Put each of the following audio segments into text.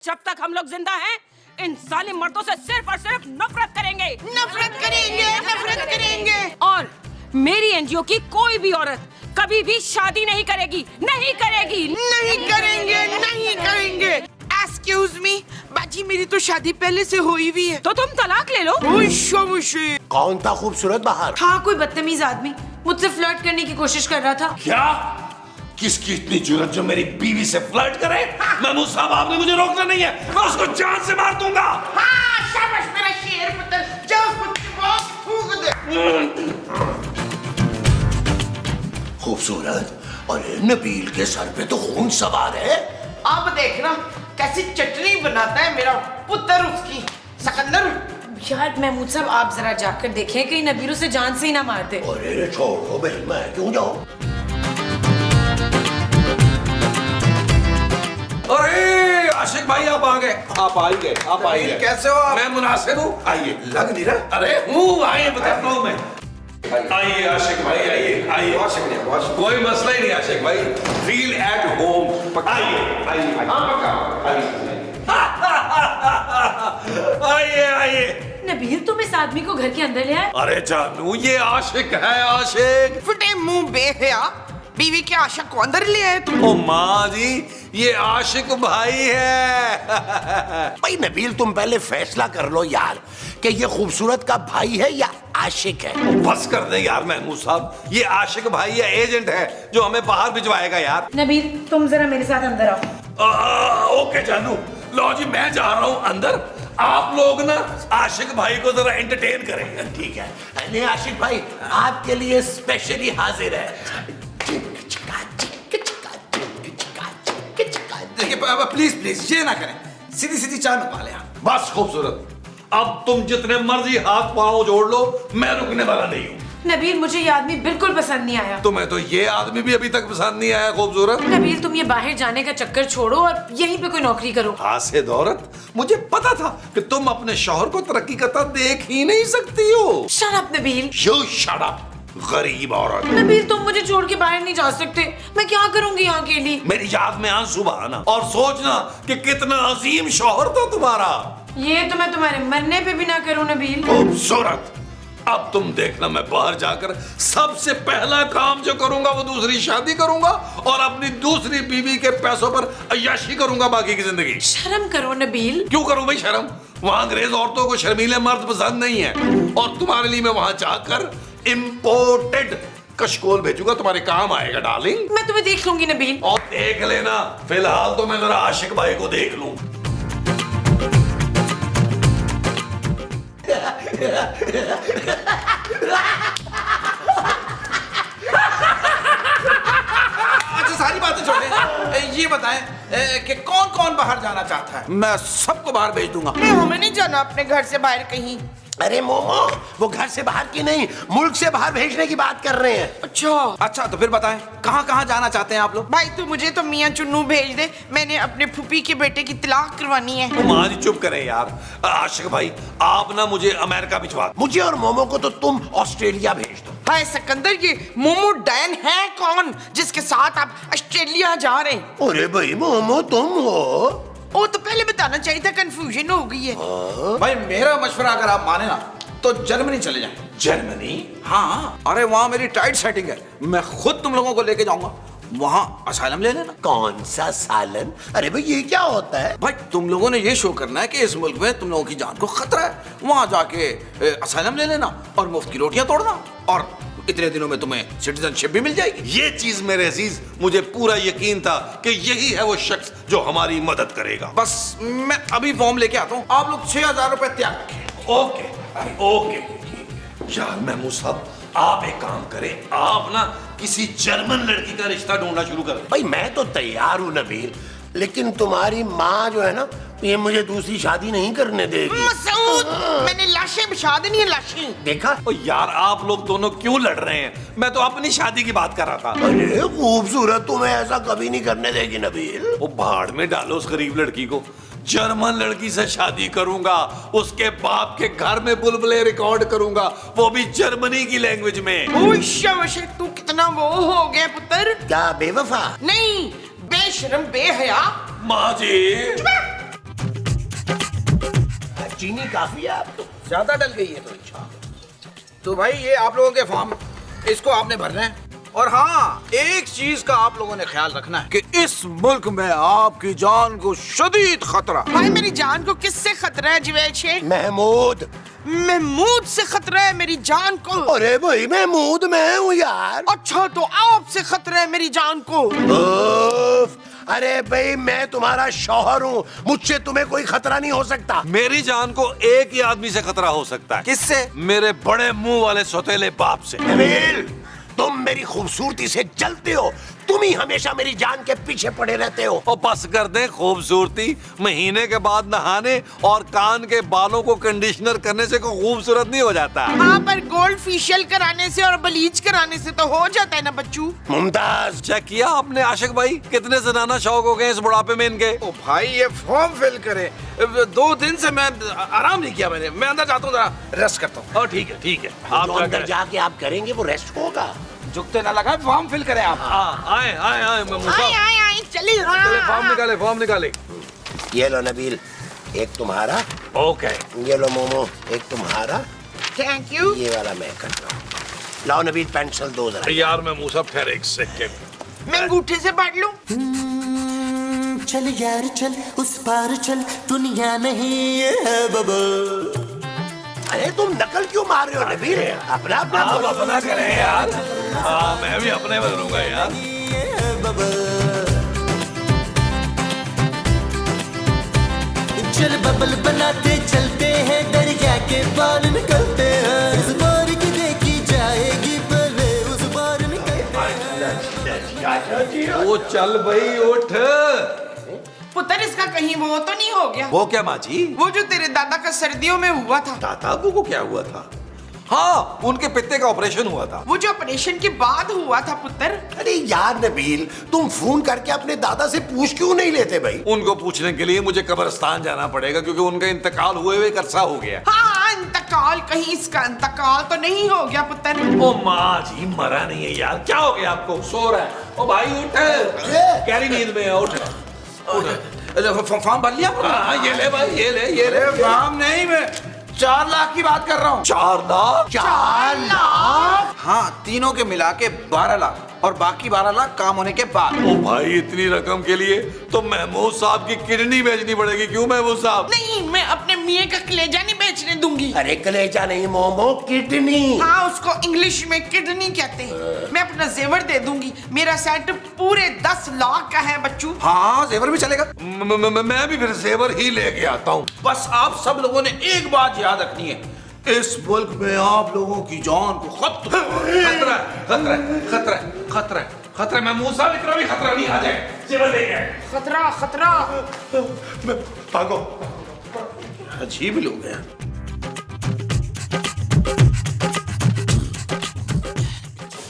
जब तक हम लोग जिंदा हैं, इन जालिम मर्दों से सिर्फ और सिर्फ नफरत करेंगे। नफरत करेंगे, नफरत करेंगे। और मेरी एनजीओ की कोई भी औरत कभी भी शादी नहीं करेगी, नहीं करेगी, नहीं करेंगे, नहीं करेंगे। एक्सक्यूज मी, बाजी मेरी तो शादी पहले से हुई हुई है। तो तुम तलाक ले लो। कौन था खूबसूरत बाहर? हाँ, कोई बदतमीज आदमी मुझसे फ्लर्ट करने की कोशिश कर रहा था। क्या? किसकी इतनी जुर्रत जो मेरी बीवी से फ्लर्ट करे? महमूद साहब, आपने मुझे रोकना नहीं है, मैं उसको जान से मार दूंगा। हाँ, शाबाश मेरा शेर पुत्र, जाओ कुत्ते को फूंक दे। खूबसूरत, अरे नबील के सर पे तो खून सवार है। अब देखना कैसी चटनी बनाता है मेरा पुत्र उसकी। सिकंदर, यार महमूद साहब, आप जरा जाकर देखें कहीं नबील उसे जान से ही ना मार दे। अरे छोड़ो भाई, मैं क्यों जाऊं? अरे आशिक भाई, आप आ गए। आप आ गए, आप आ गए। कैसे हो आप? मैं मुनासिब हूँ, आइए। लग नहीं रहा। अरे हूँ, आइए, बताता हूँ मैं। आइए आशिक भाई, आइए आइए। बहुत शुक्रिया, बहुत शुक्रिया। कोई मसला ही नहीं आशिक भाई, फील एट होम। आइए आइए, हाँ पक्का, आइए आइए। नबील, तुम इस आदमी को घर के अंदर ले आए? अरे जानू, ये आशिक है, आशिक। फटे मुंह बेहया, बीवी के आशा को अंदर ले आए तुम। ओ माँ जी, ये आशिक भाई है। भाई नबील, तुम पहले फैसला कर लो यार कि ये खूबसूरत का भाई है या आशिक है। बस कर दे यार महमूद साहब, ये आशिक भाई या एजेंट है जो हमें बाहर भिजवाएगा यार। नबील, तुम जरा मेरे साथ अंदर आओ। ओके जानू, लो जी, मैं जा रहा हूँ अंदर। आप लोग ना आशिक भाई को जरा एंटरटेन करेंगे। ठीक है, नहीं आशिक भाई, आपके लिए स्पेशली हाजिर है। देखिए प्लीज प्लीज ये ना करें, सीधी सीधी चाय मंगवा लें आप। बस खूबसूरत, अब तुम जितने मर्जी हाथ पांव जोड़ लो, मैं रुकने वाला नहीं हूँ। नबील, मुझे ये आदमी बिल्कुल पसंद नहीं आया। तुम्हें तो ये आदमी भी अभी तक पसंद नहीं आया खूबसूरत। नबील, तुम ये बाहर जाने का चक्कर छोड़ो और यहीं पे कोई नौकरी करो। हासिद औरत, मुझे पता था कि तुम अपने शौहर को तरक्की करता देख ही नहीं सकती हो। Shut up Nabeel. You shut up, गरीब औरत। नबील, तुम मुझे छोड़ के बाहर नहीं जा सकते। मैं क्या करूंगी यहाँ अकेली? मेरी याद में आंसू बहाना और सोचना कि कितना अजीम शौहर था तुम्हारा। ये तो मैं तुम्हारे मरने पे भी ना करूँ नबील। खूबसूरत, अब तुम देखना, मैं बाहर जाकर सबसे पहला काम जो करूंगा वो दूसरी शादी करूंगा और अपनी दूसरी बीवी के पैसों पर अय्याशी करूंगा बाकी की जिंदगी। शर्म करो नबील। क्यों करूं भाई शर्म? वहां अंग्रेज औरतों को शर्मीले मर्द पसंद नहीं है और तुम्हारे लिए मैं वहां जाकर इंपोर्टेड कशकोल भेजूंगा, तुम्हारे काम आएगा डार्लिंग। मैं तुम्हें देख लूंगी नबील। और देख लेना, फिलहाल तो मैं जरा आशिक भाई को देख लूं। अच्छा सारी बातें छोड़ें, ये बताएं कि कौन कौन बाहर जाना चाहता है? मैं सबको बाहर भेज दूंगा। नहीं, हमें नहीं जाना अपने घर से बाहर कहीं। अरे मोमो, वो घर से बाहर की नहीं, मुल्क से बाहर भेजने की बात कर रहे हैं। अच्छा तो फिर बताएं कहाँ कहाँ जाना चाहते हैं आप लोग? भाई तू मुझे तो मियाँ चुन्नू भेज दे, मैंने अपने फूफी के बेटे की तलाक करवानी है। माँ जी चुप करें यार। आशिक भाई, आप ना मुझे अमेरिका भिजवा दो। मुझे और मोमो को तो तुम ऑस्ट्रेलिया भेज दो। हाय सिकंदर, ये मोमो डैन है कौन जिसके साथ आप ऑस्ट्रेलिया जा रहे हैं? अरे भाई मोमो, तुम हो? वो तो पहले बताना चाहिए था, कंफ्यूजन हो गई है। भाई मेरा मशवरा अगर आप माने ना तो जर्मनी चले जाएं। जर्मनी? हाँ, अरे वहाँ मेरी टाइट सेटिंग है, मैं खुद तुम लोगों को लेके जाऊंगा, वहाँ असाइलम ले लेना। कौन सा सालन? अरे भाई ये क्या होता है? भाई तुम लोगों ने ये शो करना है कि इस मुल्क में तुम लोगों की जान को खतरा है, वहाँ जाके असाइलम ले लेना और मुफ्त की रोटियां तोड़ना और इतने दिनों में तुम्हें सिटीजनशिप भी मिल जाएगी। ये चीज मेरे अजीज, मुझे पूरा यकीन था कि यही है वो शख्स जो हमारी मदद करेगा। बस मैं अभी फॉर्म लेके आता हूँ, आप लोग 6,000 रुपए तैयार रखें। Okay okay. यार महमूद साहब, आप एक काम करें, आप ना किसी जर्मन लड़की का रिश्ता ढूंढना शुरू कर दें। भाई मैं तो तैयार हूँ नबील, लेकिन तुम्हारी माँ जो है ना, ये मुझे दूसरी शादी नहीं करने देगी। मसूद, मैंने लाशें बिछा देनी है, लाशें। देखा? ओ यार, आप लोग दोनों क्यों लड़ रहे हैं? मैं तो अपनी शादी की बात कर रहा था। अरे खूबसूरत तुम्हें ऐसा कभी नहीं करने देगी नबील। वो भाड़ में डालो उस गरीब लड़की को। जर्मन लड़की से शादी करूंगा, उसके बाप के घर में बुलबुले रिकॉर्ड करूंगा, वो भी जर्मनी की लैंग्वेज में। ओश, तू कितना वो हो गया पुत्र। क्या बेवफा? नहीं, बेशरम बेहया। माँ जी चीनी काफी है आपको। ज्यादा डल गई है तो भाई ये आप लोगों के फॉर्म, इसको आपने भरना है। और हाँ, एक चीज का आप लोगों ने ख्याल रखना है कि इस मुल्क में आपकी जान को शदीद खतरा। भाई मेरी जान को किससे खतरा है जवेद शेख? महमूद। महमूद से खतरा है मेरी जान को। अरे भाई महमूद मैं हूँ यार। अच्छा तो आपसे खतरा है मेरी जान को। उफ, अरे भाई मैं तुम्हारा शौहर हूँ, मुझसे तुम्हें कोई खतरा नहीं हो सकता। मेरी जान को एक ही आदमी से खतरा हो सकता है। किससे? मेरे बड़े मुंह वाले सौतेले बाप से। नबील, तुम मेरी खूबसूरती से जलते हो, तुम ही हमेशा मेरी जान के पीछे पड़े रहते हो। और बस कर दे खूबसूरती, महीने के बाद नहाने और कान के बालों को कंडीशनर करने से कोई खूबसूरत नहीं हो जाता। हाँ पर गोल्ड फेशियल कराने से और ब्लीच कराने से तो हो जाता है ना बच्चू। मुमताज, चेक किया आपने आशिक भाई, कितने जनाना शौक हो गए इस बुढ़ापे में इनके। ओ भाई ये फॉर्म फिल करे, 2 दिन से मैं आराम नहीं किया मैंने। मैं अंदर जाता हूँ, जरा रेस्ट करता हूँ। ठीक है जो अंदर जाके आप करेंगे वो रेस्ट होगा। झुकते ना लगा, फॉर्म फिल करें आप। आए आए चले फॉर्म निकाले। ये लो नबील, एक तुम्हारा। ओके। ये लो मोमो, एक तुम्हारा। Thank you. ये वाला मैं कर रहा हूँ। लाओ नबील पेंसिल दो जरा। यार मैं मूसा ठहर एक सेकंड। मैं अंगूठे से बांट लूं। चल यार चल, उस पार चल, दुनिया नहीं है बबल। अरे तुम नकल क्यों मार रहे हो नबील? अपना अपना आप बोलो। अपना करें यार। हाँ मैं भी अपने बदलूंगा यार। चल बबल बनाते चलते हैं, दरिया के पार निकलते हैं। इस बार की देखी जाएगी, पहले उस बार निकलते हैं। वो चल भाई उठ। पुत्र इसका कहीं वो तो नहीं हो गया? वो क्या माँ जी? वो जो तेरे दादा का सर्दियों में हुआ था। दादा को क्या हुआ था? हाँ उनके पित्ते का ऑपरेशन हुआ था। वो जो ऑपरेशन के बाद हुआ था पुत्र। अरे यार नबील, तुम फोन करके अपने दादा से पूछ क्यों नहीं लेते भाई? उनको पूछने के लिए मुझे कब्रिस्तान जाना पड़ेगा क्योंकि उनका इंतकाल हुए हुए एक अरसा हो गया। हाँ इंतकाल, कहीं इसका इंतकाल तो नहीं हो गया पुत्र? ओ माँ जी मरा नहीं है यार, क्या हो गया आपको? सो रहा है। ओ भाई उठ, गहरी नींद में है, उठ। फॉर्म भर लिया? हाँ ये ले भाई, ये ले। फॉर्म नहीं, मैं 4 लाख की बात कर रहा हूँ। 4 लाख? 4 लाख? हाँ, तीनों के मिला के 12 लाख और बाकी 12 लाख काम होने के बाद। ओ भाई इतनी रकम के लिए तो महमूद साहब की किडनी बेचनी पड़ेगी। क्यों महमूद साहब? नहीं, मैं अपने मियाँ का कलेजा नहीं बेचने दूंगी। अरे कलेजा नहीं मोमो, किडनी। हाँ उसको इंग्लिश में किडनी कहते हैं। मैं अपना जेवर दे दूंगी। मेरा सेट पूरे 10 लाख का है बच्चू। हाँ जेवर भी चलेगा। मैं भी फिर जेवर ही लेके आता हूँ। बस आप सब लोगों ने एक बात याद रखनी है, इस मुल्क में आप लोगों की जान को खतरा है। महमूद साहब इतना भी खतरा नहीं, आ जाए जेवर ले गए। खतरा। भागो। अजीब लोग हैं।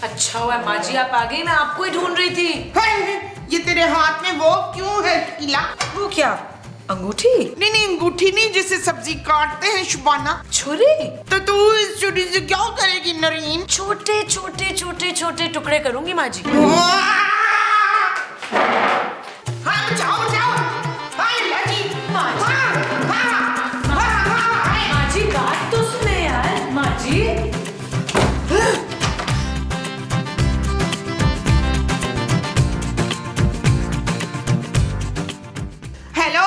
अच्छा हुआ माँ जी आप आ गई, मैं आपको ही ढूंढ रही थी। ये तेरे हाथ में वो क्यों है शीला? वो क्या, अंगूठी? नहीं अंगूठी नहीं, जिससे सब्जी काटते हैं शुबाना। छुरी? तो तू इस छुरी से क्या करेगी नरीन? छोटे टुकड़े करूंगी माँ जी। हाँ जाओ। हाँ लगी। माँ जी बात तो सुने यार। माँ जी हेलो,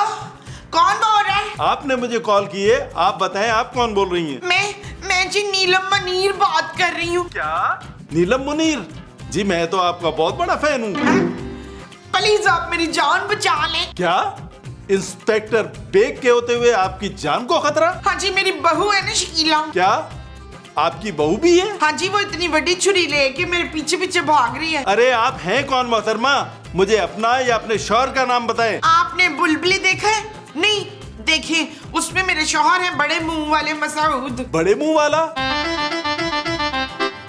कौन बोल रहा है? आपने मुझे कॉल की है, आप बताएं आप कौन बोल रही हैं? मैं जी नीलम मनीर बात कर रही हूँ। क्या? नीलम मुनीर जी, मैं तो आपका बहुत बड़ा फैन हूँ। प्लीज आप मेरी जान बचा लें। क्या इंस्पेक्टर बेग के होते हुए आपकी जान को खतरा? हाँ जी, मेरी बहू है ना शीला। क्या आपकी बहू भी है? हाँ जी, वो इतनी बड़ी छुरी लेके मेरे पीछे भाग रही है। अरे आप हैं कौन मोहतरमा? मुझे अपना या अपने शौहर का नाम बताएं। आपने बुलबुली देखा है? नहीं देखिए, उसमें मेरे शौहर हैं बड़े मुंह वाले मसूद। बड़े मुंह वाला?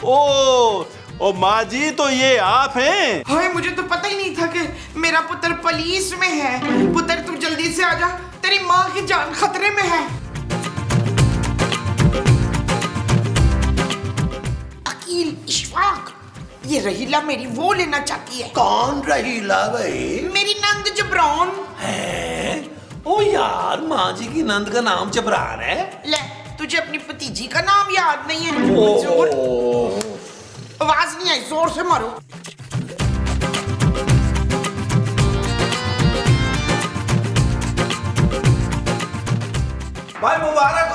ओ माँ जी, तो ये आप हैं? हाय, मुझे तो पता ही नहीं था कि मेरा पुत्र पुलिस में है। पुत्र तू जल्दी से आजा, तेरी माँ की जान खतरे में है। अकील, इशफाक, ये रहीला मेरी वो लेना चाहती है। कौन रहीला भाई? मेरी नंद जबरौन। है? ओ यार, माँ जी की नंद का नाम चबरान है। ले, तुझे अपनी भतीजी का नाम याद नहीं है? ओ, जोर, आवाज नहीं आई, जोर से मारो। भाई मुबारक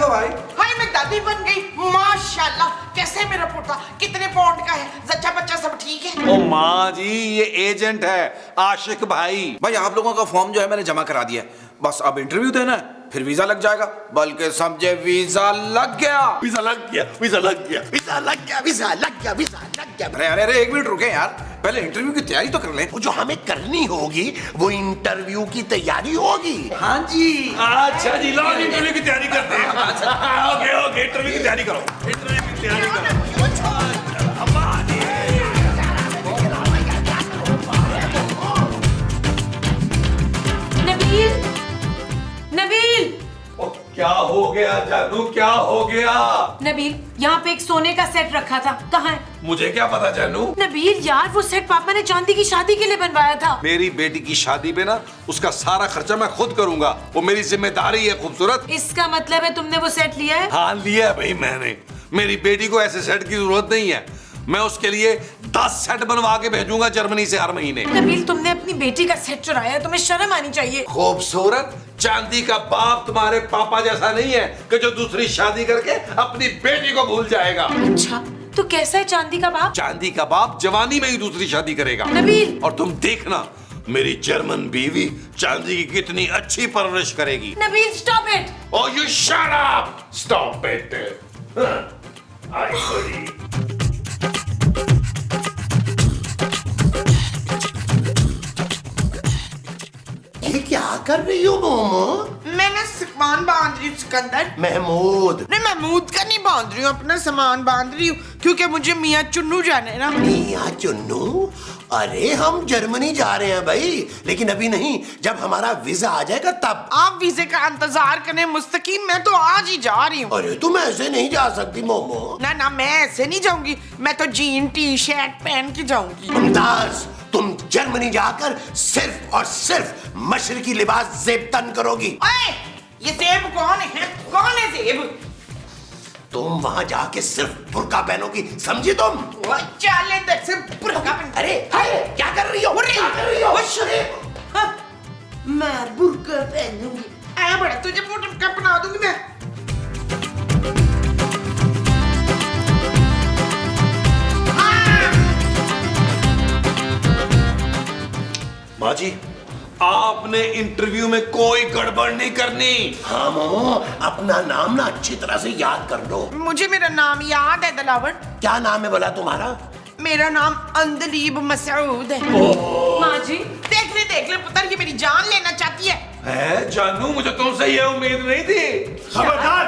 हो भाई। हाय, मैं दादी बन गई, माशाल्लाह। कैसे मेरा पोता, कितने पाउंड का है? जच्चा बच्चा सब ठीक है? ओ माँ जी, ये एजेंट है आशिक भाई। भाई आप लोगों का फॉर्म जो है मैंने जमा करा दिया है, बस अब इंटरव्यू देना है, फिर वीजा लग जाएगा। बल्कि समझे वीजा लग गया। वीजा लग गया, वीजा लग गया, वीजा लग गया, वीजा लग गया, वीजा लग गया। अरे एक मिनट रुके यार, पहले इंटरव्यू की तैयारी तो कर ले। वो जो हमें करनी होगी वो इंटरव्यू की तैयारी होगी। हाँ जी। अच्छा जी, लो इंटरव्यू की तैयारी करते हैं। ओके, इंटरव्यू की तैयारी करो, इंटरव्यू की तैयारी करो। नबील, नबील, ओ, क्या हो गया जानू, क्या हो गया? नबील, यहाँ पे एक सोने का सेट रखा था, कहाँ है? मुझे क्या पता जानू। नबील यार, वो सेट पापा ने चांदी की शादी के लिए बनवाया था। मेरी बेटी की शादी पे ना उसका सारा खर्चा मैं खुद करूंगा, वो मेरी जिम्मेदारी है खूबसूरत। इसका मतलब है तुमने वो सेट लिया है? हाँ, लिया भाई मैंने। मेरी बेटी को ऐसे सेट की जरूरत नहीं है, मैं उसके लिए 10 सेट बनवा के भेजूंगा जर्मनी से हर महीने। नबील, तुमने अपनी बेटी का सेट चुराया है, तुम्हें शर्म आनी चाहिए। खूबसूरत, चांदी का बाप तुम्हारे पापा जैसा नहीं है कि जो दूसरी शादी करके अपनी बेटी को भूल जाएगा। अच्छा, तो कैसा है चांदी का बाप? चांदी का बाप जवानी में ही दूसरी शादी करेगा। नबील, और तुम देखना मेरी जर्मन बीवी चांदी की कितनी अच्छी परवरिश करेगी। Nabeel, stop it. Oh, you shut up! Stop it! आई बड़ी। ये क्या कर रही हो मोमो? मैं ना सामान बांध रही हूँ सिकंदर। महमूद। नहीं, महमूद का नहीं बांध रही हूँ, अपना सामान बांध रही हूँ, क्योंकि मुझे मियाँ चुन्नू जाना है ना। मियाँ चुन्नू? अरे हम जर्मनी जा रहे हैं भाई, लेकिन अभी नहीं, जब हमारा वीजा आ जाएगा तब। आप वीजे का इंतजार करें मुस्तकीम, मैं तो आज ही जा रही हूँ। अरे तुम ऐसे नहीं जा सकती मोमो। ना ना, मैं ऐसे नहीं जाऊंगी, मैं तो जीन टी शर्ट पहन के जाऊंगी। मुमताज, तुम जर्मनी जाकर सिर्फ और सिर्फ मशरकी लिबास जेब तन करोगी। ओए, ये जेब कौन है? कौन है जेब? तुम वहां जाके सिर्फ बुर्का पहनोगी, समझी तुम? वो चाले तक से बुर्का पहन। अरे हाय, क्या कर रही हो? क्या कर रही हो? अरे, हाँ, मैं बुर्का पहनूंगी। आया बड़ा, तुझे बुर्का पहना दूंगी मैं। माँ जी, आपने इंटरव्यू में कोई गड़बड़ नहीं करनी। हाँ मोमो, अपना नाम ना अच्छी तरह से याद कर लो। मुझे मेरा नाम याद है दलावर। क्या नाम है बोला तुम्हारा? मेरा नाम अंदलीब मसूद है। माँ जी, देख ले पुत्र, ये मेरी जान लेना चाहती है। जानू, मुझे तुमसे ये उम्मीद नहीं थी। खबरदार,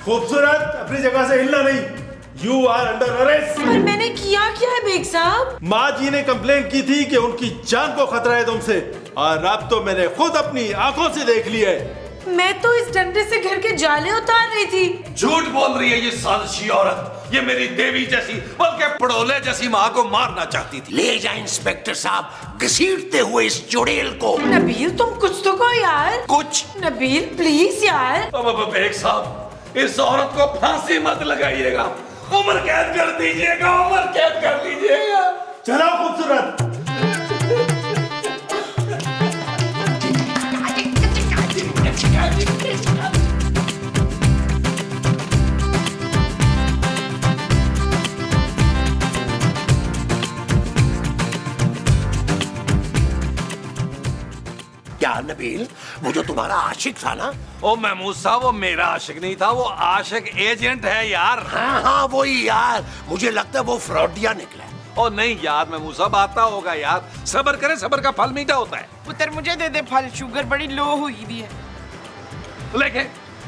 खूबसूरत, अपनी जगह से हिलना नहीं। You are under arrest. पर मैंने किया क्या है बेग साहब? माँ जी ने कंप्लेन की थी कि उनकी जान को खतरा है तुमसे, और अब तो मैंने खुद अपनी आंखों से देख लिया है। मैं तो इस डंडे से घर के जाले उतार रही थी। झूठ बोल रही है ये साजिशी औरत। ये मेरी देवी जैसी, बल्कि पड़ोले जैसी माँ को मारना चाहती थी। ले जा इंस्पेक्टर साहब, घसीटते हुए इस चुड़ैल को। नबील, तुम कुछ तो कहो यार। कुछ? नबील प्लीज यार। अब बेग साहब, इस औरत को फांसी मत लगाइएगा, उम्र कैद कर दीजिएगा, उम्र कैद कर दीजिएगा। चलो खूबसूरत। क्या नबील, वो जो तुम्हारा आशिक था ना? ओ महमूद साहब, वो मेरा आशिक नहीं था, वो आशिक एजेंट है यार। हाँ हाँ वही यार, मुझे लगता है वो फ्रॉडिया निकला। ओ नहीं यार महमूद साहब, आता होगा यार, सब्र करें, सब्र का फल मीठा होता है। पुत्र मुझे दे दे फल, शुगर बड़ी लो हुई भी है। लेके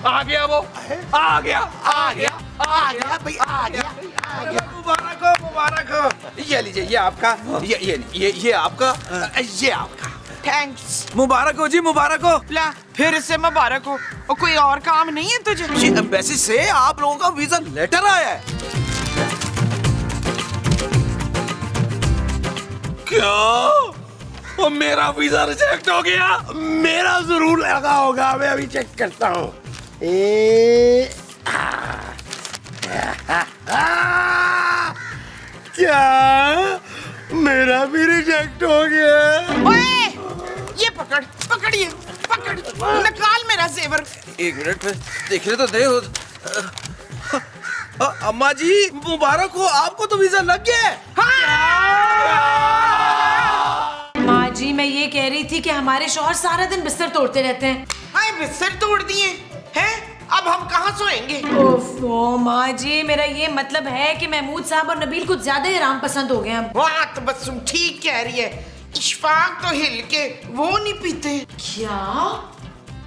आ गया वो, आ गया, आ गया, आ गया भाई, आ गया। मुबारक हो, मुबारक हो। ये लीजिए, ये आपका, ये आपका, ये आपका। थैंक्स। मुबारक हो जी, मुबारक हो। ला, फिर से मुबारक हो। और कोई और काम नहीं है तुझे? जी, एम्बेसी से आप लोगों का वीजा लेटर आया है। क्या वो मेरा वीजा रिजेक्ट हो गया। मेरा जरूर लगा होगा, मैं अभी चेक करता हूँ। क्या मेरा भी रिजेक्ट हो गया? ओए, ये पकड़, पकड़िए, पकड़, निकाल मेरा जेवर। एक मिनट में देखने तो दे हो। अम्मा जी मुबारक हो, आपको तो वीजा लग गया है। माँ जी मैं ये कह रही थी कि हमारे शौहर सारा दिन बिस्तर तोड़ते रहते हैं। हाय, बिस्तर तोड़ दिए हैं? अब हम कहाँ सोएंगे? ओफो माँ जी, मेरा ये मतलब है कि महमूद साहब और नबील कुछ ज्यादा ही आराम पसंद हो गए हैं। वाह, तो बस तुम ठीक कह रही है। इशफाक तो हिल के वो नहीं पीते। क्या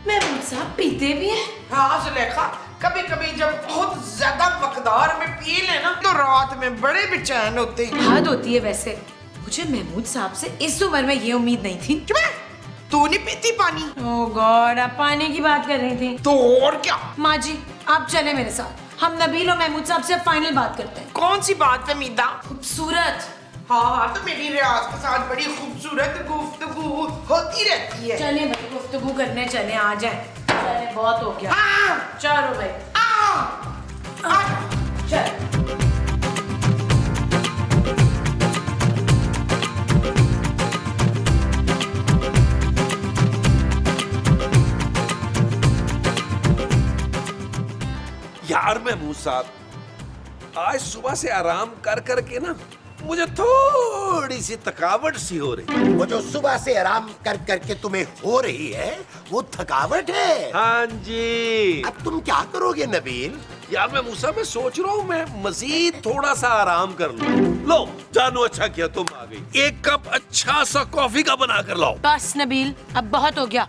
महमूद साहब पीते भी हैं? हाँ जुलेखा, कभी कभी जब बहुत ज्यादा मकदार में पी लेना तो रात में बड़े बेचैन होते हैं। हद होती है वैसे। मुझे महमूद साहब से इस उम्र में ये उम्मीद नहीं थी। चुप है, तू नहीं पीती पानी? ओह गॉड, आप पानी की बात कर रही थी। तो और क्या? माँ जी आप चले मेरे साथ, हम नबील और महमूद साहब से फाइनल बात करते हैं। कौन सी बात है मीदा? खूबसूरत। हाँ, तो मेरी रियाज के साथ बड़ी खूबसूरत गुफ्तगू होती रहती है। चले भाई गुफ्तगू करने चले, आ जाए। चले बहुत हो गया। चलो भाई चल। यार महमूद साहब, आज सुबह से आराम कर करके ना मुझे थोड़ी सी थकावट सी हो रही। वो जो सुबह से आराम कर करके तुम्हें हो रही है वो थकावट है। हाँ जी। अब तुम क्या करोगे नबील? यार महमूद साहब, मैं सोच रहा हूँ मैं मजीद थोड़ा सा आराम कर लूं। लो जानू, अच्छा किया तुम आ गई। एक कप अच्छा सा कॉफी का बना कर लाओ। बस नबील अब बहुत हो गया।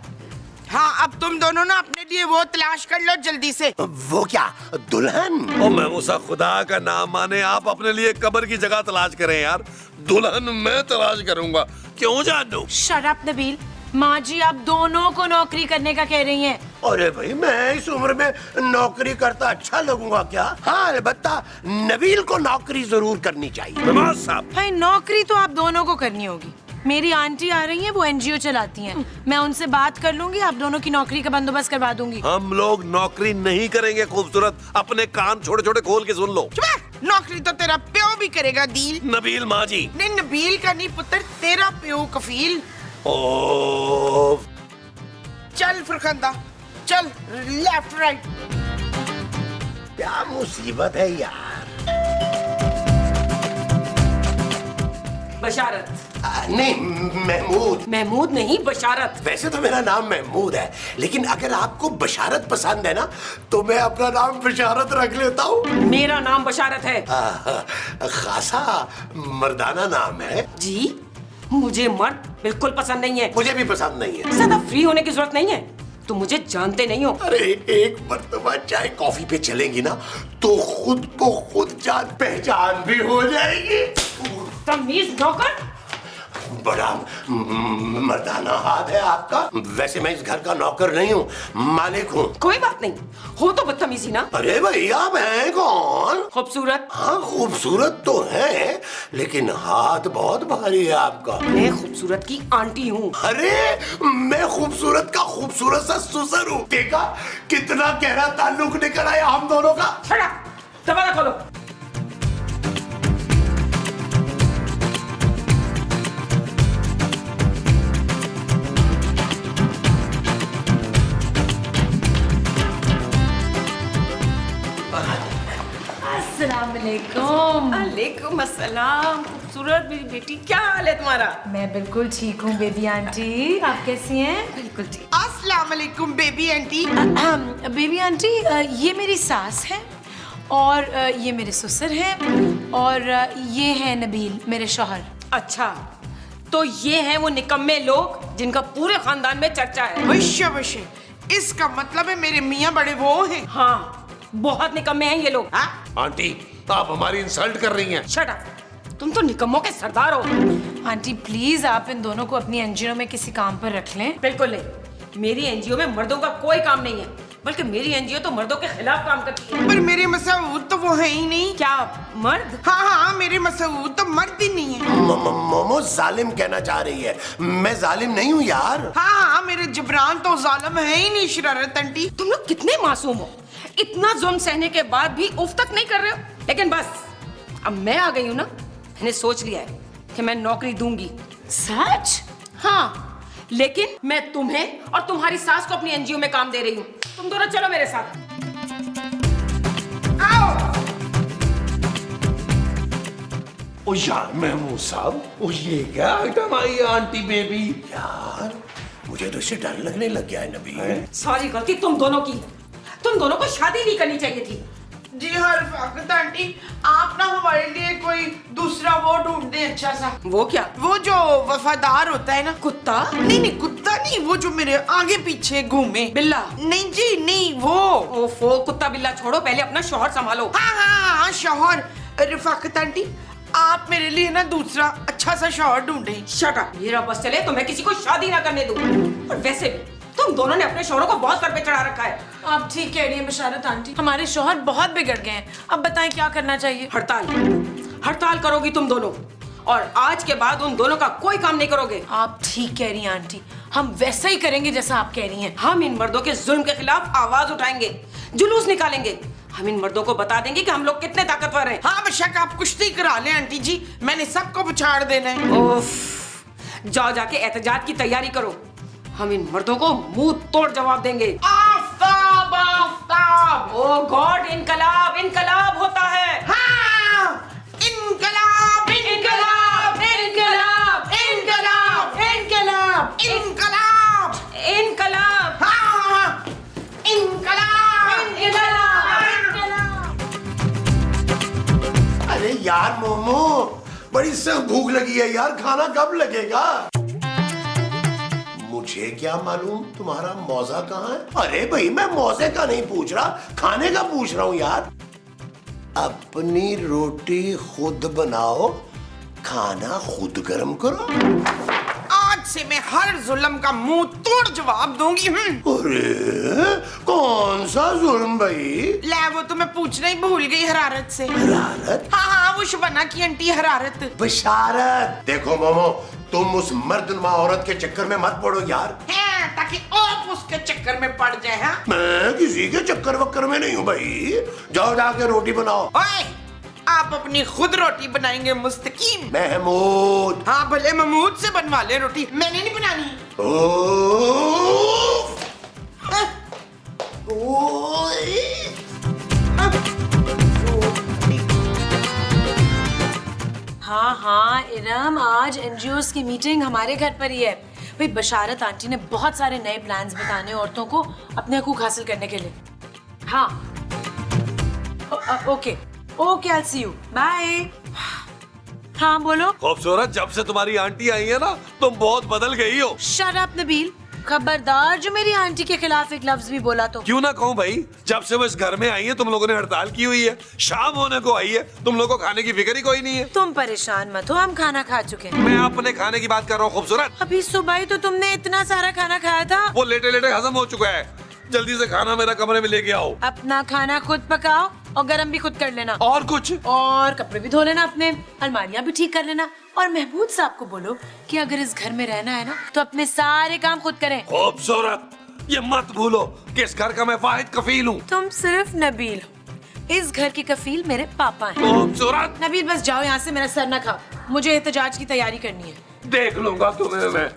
हाँ, अब तुम दोनों ना अपने लिए वो तलाश कर लो जल्दी से। वो क्या, दुल्हन? ओ महमूद साहब, खुदा का नाम माने आप अपने लिए कब्र की जगह तलाश करें यार। दुल्हन मैं तलाश करूंगा। क्यों जानू? शट अप नबील, माँ जी आप दोनों को नौकरी करने का कह रही हैं। अरे भाई, मैं इस उम्र में नौकरी करता अच्छा लगूंगा क्या? हाँ, अलबत्ता नबील को नौकरी जरूर करनी चाहिए। महमूद साहब, भाई नौकरी तो आप दोनों को करनी होगी। मेरी आंटी आ रही हैं, वो एनजीओ चलाती हैं। मैं उनसे बात कर लूंगी, आप दोनों की नौकरी का बंदोबस्त करवा दूंगी। हम लोग नौकरी नहीं करेंगे खूबसूरत, अपने कान छोटे छोटे खोल के सुन लो। चुप है, नौकरी तो तेरा प्यो भी करेगा दील। नबील माँ जी। नहीं, नबील का नहीं पुत्र, तेरा प्यो कफील। ओ चल फरखंदा, चल लेफ्ट राइट। क्या मुसीबत है यार। बशारत। नहीं, महमूद। महमूद नहीं, बशारत। वैसे तो मेरा नाम महमूद है, लेकिन अगर आपको बशारत पसंद है ना तो मैं अपना नाम बशारत रख लेता हूँ। मेरा नाम बशारत है। खासा मर्दाना नाम है। जी, मुझे मर्द बिल्कुल पसंद नहीं है। मुझे भी पसंद नहीं है। ज्यादा फ्री होने की जरूरत नहीं है, तुम मुझे जानते नहीं हो। अरे एक मर्तबा चाय कॉफी पे चलेंगी ना तो खुद को खुद जान पहचान भी हो जाएगी। तमीज नौकर। बड़ा मर्दाना हाथ है आपका। वैसे मैं इस घर का नौकर नहीं हूँ, मालिक हूँ। कोई बात नहीं, हो तो बदतमीजी ना। अरे भैया, मैं कौन? खूबसूरत। हाँ, खूबसूरत तो है, लेकिन हाथ बहुत भारी है आपका। मैं खूबसूरत की आंटी हूँ। अरे मैं खूबसूरत का खूबसूरत सा सुसर हूँ। देखा कितना गहरा ताल्लुक निकल आया हम दोनों का। छड़ा, दरवाजा खोलो। अस्सलामुअलैकुम। वालेकुम अस्सलाम। खूबसूरत मेरी बेटी, क्या हाल है तुम्हारा? मैं बिल्कुल ठीक हूँ बेबी आंटी, आप कैसी हैं? बिल्कुल ठीक। अस्सलाम वालेकुम बेबी आंटी। बेबी आंटी, ये मेरी सास है और ये मेरे ससुर हैं और ये है नबील मेरे शौहर। अच्छा, तो ये हैं वो निकम्मे लोग जिनका पूरे खानदान में चर्चा है। वश्य वश्य, इसका मतलब है मेरे मियाँ बड़े वो हैं। हाँ, बहुत निकम्मे हैं ये लोग। हाँ? आंटी, आप हमारी इंसल्ट कर रही हैं। शट अप, तुम तो निकम्मों के सरदार हो। आंटी प्लीज आप इन दोनों को अपनी एनजीओ में किसी काम पर रख लें। बिल्कुल नहीं, मेरी एनजीओ में मर्दों का कोई काम नहीं है। बल्कि मेरी एनजीओ तो मर्दों के खिलाफ काम करती है। पर मेरे मसूद तो वो है ही नहीं। क्या मर्द? हाँ, मेरे मसूद तो मर्द ही नहीं है। मोमो जालिम कहना चाह रही है, मैं जालिम नहीं हूँ यार। हाँ, मेरे जबरान तो जालिम है ही नहीं शरारत आंटी। तुम लोग कितने मासूम हो, इतना जुल्म सहने के बाद भी उफ तक नहीं कर रहे हो। लेकिन बस अब मैं आ गई हूँ ना, मैंने सोच लिया है कि मैं नौकरी दूंगी। सच? हाँ, लेकिन मैं तुम्हें और तुम्हारी सास को अपनी एनजीओ में काम दे रही हूँ। तुम दोनों चलो मेरे साथ। ओ यार महमूद साहब, ओ ये क्या आइटम आई है आंटी बेबी? यार मुझे तो इससे डर लगने लग गया है नबील। सारी गलती तुम दोनों की। तुम दोनों को शादी नहीं करनी चाहिए थी। जी हाँ रफाकत आंटी, आप ना हमारे लिए कोई दूसरा वो ढूंढ दे अच्छा सा। वो क्या? वो जो वफादार होता है ना। कुत्ता? नहीं, कुत्ता नहीं, वो जो मेरे आगे पीछे घूमे। बिल्ला? नहीं जी नहीं, वो। ओफो, कुत्ता बिल्ला छोड़ो, पहले अपना शौहर संभालो। हाँ, शौहर। रफाकत आंटी, आप मेरे लिए ना दूसरा अच्छा सा शौहर ढूंढे। Shut up. मेरा बस चले तो मैं किसी को शादी ना करने दूं। और वैसे भी तुम दोनों ने अपने शौहरों को बहुत सर पे चढ़ा रखा है। आप ठीक कह रही हैं बशारत आंटी, हमारे शौहर बहुत बिगड़ गए हैं। अब बताएं क्या करना चाहिए? हड़ताल करोगी तुम दोनों, और आज के बाद उन दोनों का कोई काम नहीं करोगे। आप ठीक कह रही हैं आंटी, हम वैसा ही करेंगे जैसा आप कह रही हैं। हम इन मर्दों के जुल्म के खिलाफ आवाज उठाएंगे, जुलूस निकालेंगे। हम इन मर्दों को बता देंगे कि हम लोग कितने ताकतवर हैं। हाँ बेशक, आप कुश्ती करा लें आंटी जी, मैंने सबको पछाड़ देना है। ओफ, जाओ जाके एहतजाज की तैयारी करो। हम इन मर्दों को मुंह तोड़ जवाब देंगे। आफताब, आफताब। ओ गॉड, इनकलाब, इनकलाब होता है। हाँ, इनकलाब, इनकलाब, इनकलाब, इनकलाब, इनकलाब, इनकलाब, इनकलाब। हाँ, इनकलाब, इनकलाब। अरे यार मोमो, बड़ी सख्त भूख लगी है यार, खाना कब लगेगा? मुझे क्या मालूम तुम्हारा मौजा कहाँ है? अरे भाई, मैं मौजे का नहीं पूछ रहा, खाने का पूछ रहा हूँ यार। अपनी रोटी खुद बनाओ, खाना खुद गर्म करो। आज से मैं हर जुल्म का मुंह तोड़ जवाब दूंगी। अरे कौन सा जुल्म भाई? ले, वो तो मैं पूछना ही भूल गई हरारत से। हरारत? हाँ, वो शबाना की आंटी हरारत। बशारत। देखो मोमो, तुम उस मर्दनुमा औरत के चक्कर में मत पड़ो यार। है, ताकि आप उसके चक्कर में पड़ जाए। हाँ, मैं किसी के चक्कर वक्कर में नहीं हूँ भाई। जाओ जाके रोटी बनाओ। ओए, आप अपनी खुद रोटी बनाएंगे मुस्तकीम। महमूद। हाँ, भले महमूद से बनवा ले रोटी, मैंने नहीं बनानी। हाँ, इरम, आज एनजीओस की मीटिंग हमारे घर पर ही है। भाई बशारत आंटी ने बहुत सारे नए प्लान्स बताने औरतों को अपने हकूक हासिल करने के लिए। हाँ, okay, I see you, bye. हाँ बोलो। खूबसूरत, जब से तुम्हारी आंटी आई है ना, तुम बहुत बदल गई हो। शट अप नबील, खबरदार जो मेरी आंटी के खिलाफ एक लफ्ज भी बोला तो। क्यों ना कहूँ भाई, जब से वो इस घर में आई है तुम लोगों ने हड़ताल की हुई है, शाम होने को आई है, तुम लोगों को खाने की फिक्र ही कोई नहीं है। तुम परेशान मत हो, हम खाना खा चुके हैं। मैं अपने खाने की बात कर रहा हूँ खूबसूरत। अभी सुबह ही तो तुमने इतना सारा खाना खाया था। वो लेटे लेटे हजम हो चुका है। जल्दी से खाना मेरा कमरे में लेके आओ। अपना खाना खुद पकाओ और गरम भी खुद कर लेना। और कुछ? और कपड़े भी धो लेना अपने, अलमारियां भी ठीक कर लेना। और महमूद साहब को बोलो कि अगर इस घर में रहना है ना, तो अपने सारे काम खुद करें। खूबसूरत, ये मत भूलो कि इस घर का मैं वाहिद कफील हूँ। तुम सिर्फ नबील हो, इस घर की कफील मेरे पापा हैं। खूबसूरत, नबील बस जाओ यहाँ से, मेरा सर ना खाओ, मुझे एहतजाज की तैयारी करनी है। देख लूंगा तुम्हें मैं।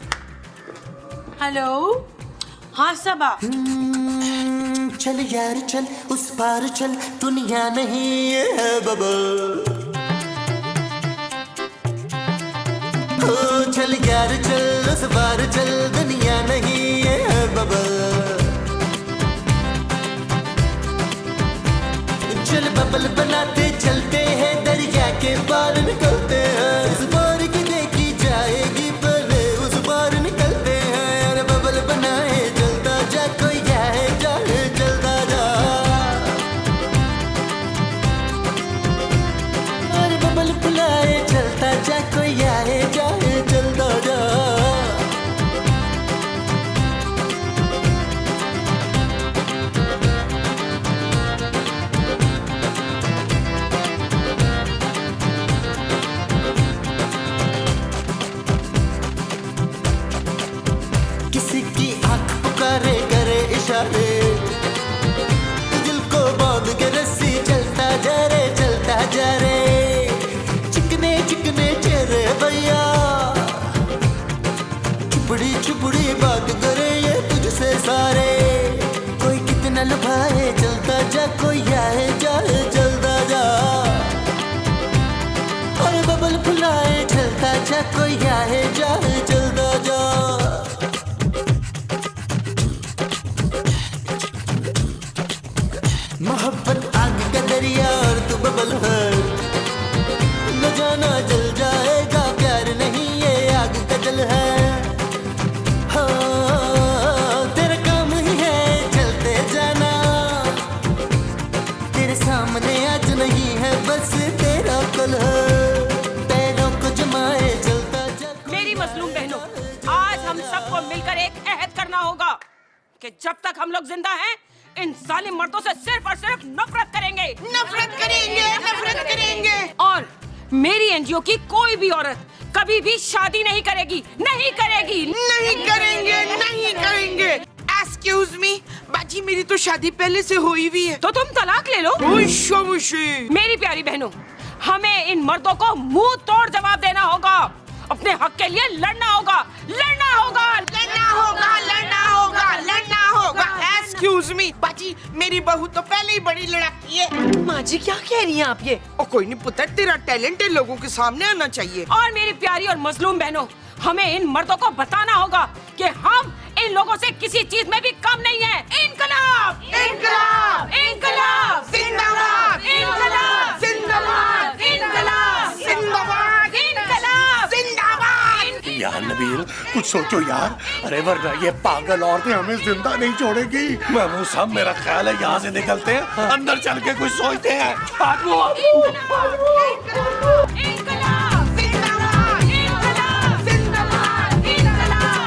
हेलो, हाँ सबा। चल यार चल, उस पार चल, दुनिया नहीं है बबल। चल यार चल, उस पार चल, दुनिया नहीं है बबल। चल बबल बनाते चलते हैं, दरिया के पार निकलते हैं। इस बार की देखी जाएगी, पहले उस पार निकलते हैं। यार बबल बनाए चलता जा, कोई जाए जाए चलता जा। और बबल बुलाए चलता जा, कोई आए जाए चलता जा। जा कोई आए जाए चलता जा मोहब्बत आग का दरिया और तू बबल है न जाना जल जाएगा प्यार नहीं ये आग का जल है हाँ तेरा काम ही है चलते जाना तेरे सामने आज नहीं है बस तेरा कल है पैरों को जमाए चलता जा मेरी मजलूम बहनों, आज हम सबको मिलकर एक अहद करना होगा कि जब तक हम लोग जिंदा हैं इन जालिम मर्दों से सिर्फ और सिर्फ नफरत करेंगे। नफरत करेंगे, नफरत करेंगे। और मेरी एनजीओ की कोई भी औरत कभी भी शादी नहीं करेगी, नहीं करेगी, नहीं करेंगे, नहीं करेंगे। Excuse me, बाजी मेरी तो शादी पहले से हुई हुई है। तो तुम तलाक ले लो। मेरी प्यारी बहनों, हमें इन मर्दों को मुंह तोड़ जवाब देना होगा, अपने हक के लिए लड़ना होगा, लड़ना होगा, लड़ना होगा, लड़ना होगा, लड़ना होगा। Excuse me, बाजी मेरी बहू तो पहले ही बड़ी लड़ाकी है। माँ जी क्या कह रही हैं आप ये? और कोई नहीं पुत्र, तेरा टैलेंट है लोगों के सामने आना चाहिए। और मेरी प्यारी और मजलूम बहनों, हमें इन मर्दों को बताना होगा कि हम इन लोगों से किसी चीज में भी कम नहीं है। इनकलाब, इनकलाब, इनकलाब, जिंदाबाद, इनकलाब, जिंदाबाद, इनकलाब, जिंदाबाद, इनकलाब, जिंदाबाद। यार नबील कुछ सोचो यार, अरे वरना ये पागल औरतें हमें जिंदा नहीं छोड़ेगी। महमूद साहब मेरा ख्याल है यहाँ से निकलते हैं, अंदर चल के कुछ सोचते हैं। इनकलाब, इनकलाब, इनकलाब, जिंदाबाद, इनकलाब,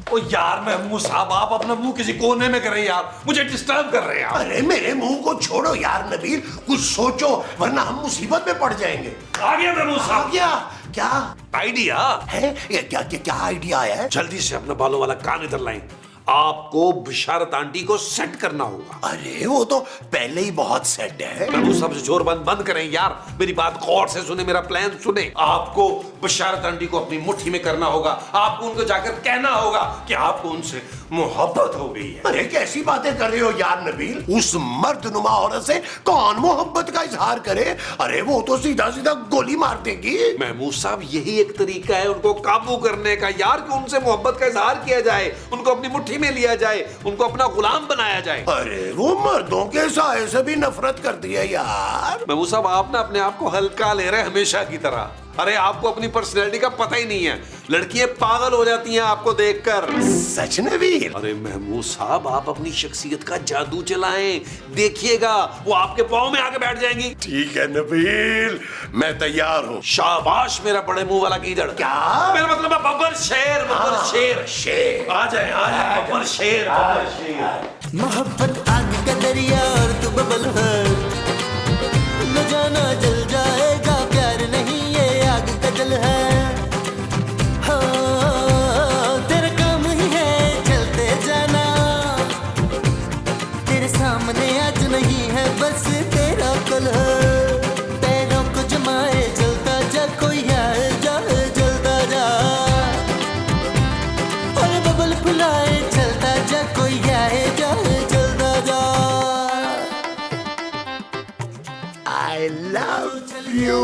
ओ यार महमूद साहब आप अपना मुंह किसी कोने में करें यार, मुझे डिस्टर्ब कर रहे हैं आप। अरे मेरे मुंह को छोड़ो यार नबील, कुछ सोचो वरना हम मुसीबत में पड़ जाएंगे। आ गया महमूद आ साहब। गया क्या आइडिया है? ये क्या आइडिया आया है? जल्दी से अपने बालों वाला कान इधर लाएं। आपको बिशारत आंटी को सेट करना होगा। अरे वो तो पहले ही बहुत सेट है। महमूद साहब जोर बंद करें यार, मेरी बात गौर से सुने, मेरा प्लान सुने। आपको बिशारत आंटी को अपनी मुट्ठी में करना होगा, आपको उनको जाकर कहना होगा कि आपको उनसे मोहब्बत हो गई है। अरे कैसी बातें कर रहे हो यार नबील, उस मर्दनुमा औरत से कौन मोहब्बत का इजहार करे? अरे वो तो सीधा सीधा गोली मार देगी। महमूद साहब यही एक तरीका है उनको काबू करने का यार, कि उनसे मोहब्बत का इजहार किया जाए, उनको अपनी मुट्ठी में लिया जाए, उनको अपना गुलाम बनाया जाए। अरे वो मर्दों के साए से भी नफरत करती है यार। महमूद साहब आप ना अपने आप को हल्का ले रहे हैं हमेशा की तरह। अरे आपको अपनी पर्सनैलिटी का पता ही नहीं है, लड़कियां पागल हो जाती हैं आपको देखकर। सच नबील? अरे महमूद साहब आप अपनी शख्सियत का जादू चलाएं, देखिएगा वो आपके पाँव में आके बैठ जाएंगी। ठीक है नबील, मैं तैयार हूँ। शाबाश मेरा बड़े मुंह वाला गीदड़। क्या? मेरा मतलब है बब्बर शेर, बब्बर शेर। शेर आ जाए बब्बर शेर, बब्बर शेर। मोहब्बत आग का दरिया और तू बबल है न जाना जल जाएगा प्यार नहीं ये आग का जल है हाँ तेरा काम ही है चलते जाना तेरे सामने आज नहीं है बस तेरा कल है पैरों को जमाए चलता जा कोई आए जाए जलता जा और बबल फुलाए चलता जा कोई आए जाए जलता जा I love you.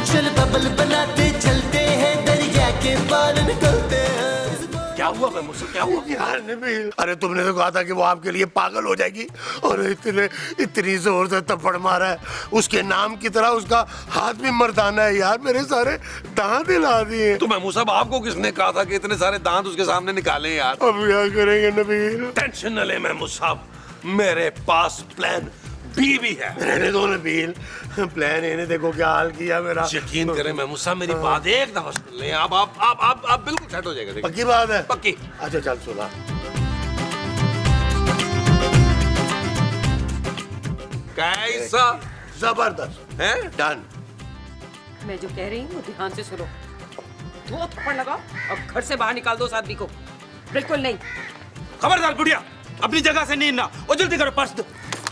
चल बबल बनाते चलते हैं दरिया के पार निकलते हैं क्या हुआ मैं मुझसे क्या हुआ यार नबील? अरे तुमने तो कहा था कि वो आपके लिए पागल हो जाएगी और इतनी जोर से थप्पड़ मारा है, उसके नाम की तरह उसका हाथ भी मर्दाना है यार, मेरे सारे दांत हिला दिए। तो महमूद साहब आपको किसने कहा था कि इतने सारे दांत उसके सामने निकालें यार? अब क्या करेंगे नबील? टेंशन न ले महमूद साहब, मेरे पास प्लान बी भी है। रहने दो नबील, प्लान इन्हें देखो क्या हाल किया मेरा। यकीन करें महमूद साहब मेरी बात एक दफा सुन लें, आप बिल्कुल सेट हो जाएगा। पक्की बात है? पक्की। अच्छा चल सुना। कैसा? जबरदस्त है डन। मैं जो कह रही हूँ ध्यान से सुनो। 2 थप्पड़ लगाओ और घर से बाहर निकाल दो उस आदमी को। बिल्कुल नहीं। खबरदार बुढ़िया, अपनी जगह से नहीं ना। और जल्दी करो, पर्स दो।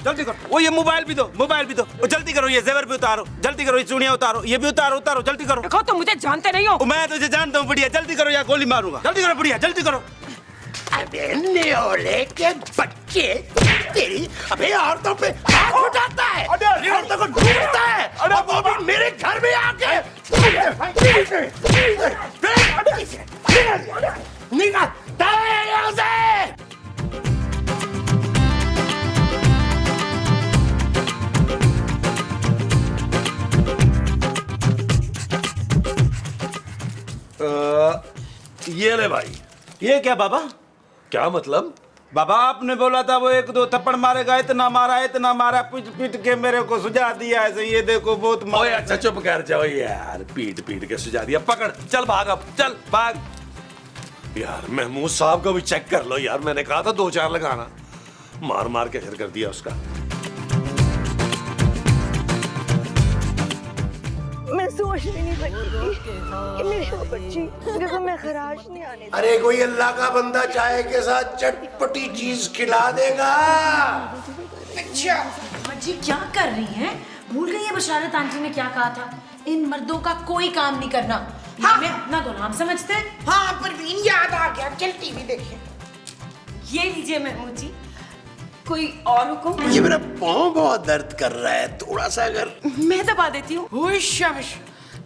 जल्दी करो। वो ये मोबाइल भी दो, मोबाइल भी दो। वो जल्दी करो, ये जेवर भी उतारो, जल्दी करो, ये चूड़ियां उतारो, ये भी उतारो, उतारो, जल्दी करो। देखो तुम मुझे जानते नहीं हो। मैं तुझे जानता हूँ बुढ़िया, जल्दी करो या गोली मारूंगा। जल्दी करो बुढ़िया, जल्दी करो। अबे न्योले के बच्चे, तेरी अबे औरतों पे हाथ उठाता है, औरतों को ढूंढता है, और वो भी मेरे घर में आके। निकल यहाँ से। ये ले भाई। ये क्या बाबा? क्या मतलब? बाबा आपने बोला था वो 1-2 थप्पड़ मारेगा, इतना मारा, पीट पीट के मेरे को सुझा दिया ऐसे। ये देखो बहुत ओए अच्छा चुप कर जाओ यार, पीट पीट के सुझा दिया। पकड़, चल भाग, अब चल भाग। यार महमूद साहब को भी चेक कर लो यार, मैंने कहा था 2-4 लगाना, मार मार के घर कर दिया उसका। मैं सोच भी नहीं सकती कि मेरी वो बच्ची देखो मैं खराश नहीं आने दूंगी। अरे कोई अल्लाह का बंदा चाय के साथ चटपटी चीज खिला देगा। अच्छा जी क्या कर रही हैं? भूल गई है बशारत आंटी ने क्या कहा था? इन मर्दों का कोई काम नहीं करना। हाँ। हमें अपना गुलाम समझते हैं। हाँ परवीन याद आ गया, चल टीवी देखें। ये लीजिए महमूद जी, कोई और हुक्म? ये मेरा पाँव बहुत दर्द कर रहा है, थोड़ा सा अगर। मैं दबा देती हूँ। ओए शाबाश।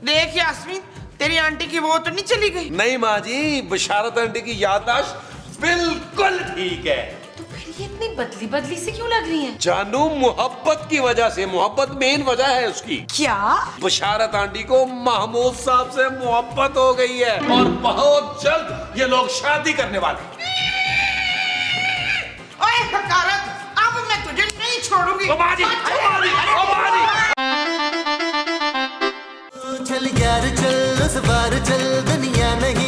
देख यास्मीन, तेरी आंटी की वो तो नहीं चली गई? नहीं माँ जी, बशारत आंटी की याददाश्त बिल्कुल ठीक है। तो फिर ये इतनी बदली बदली से क्यों लग रही हैं? जानू मोहब्बत की वजह से, मोहब्बत मेन वजह है उसकी। क्या? बशारत आंटी को महमूद साहब से मोहब्बत हो गई है और बहुत जल्द ये लोग शादी करने वाले। ओए हकारत, अब मैं तुझे नहीं छोड़ूंगी। चल यार चल, उस बार चल, दुनिया नहीं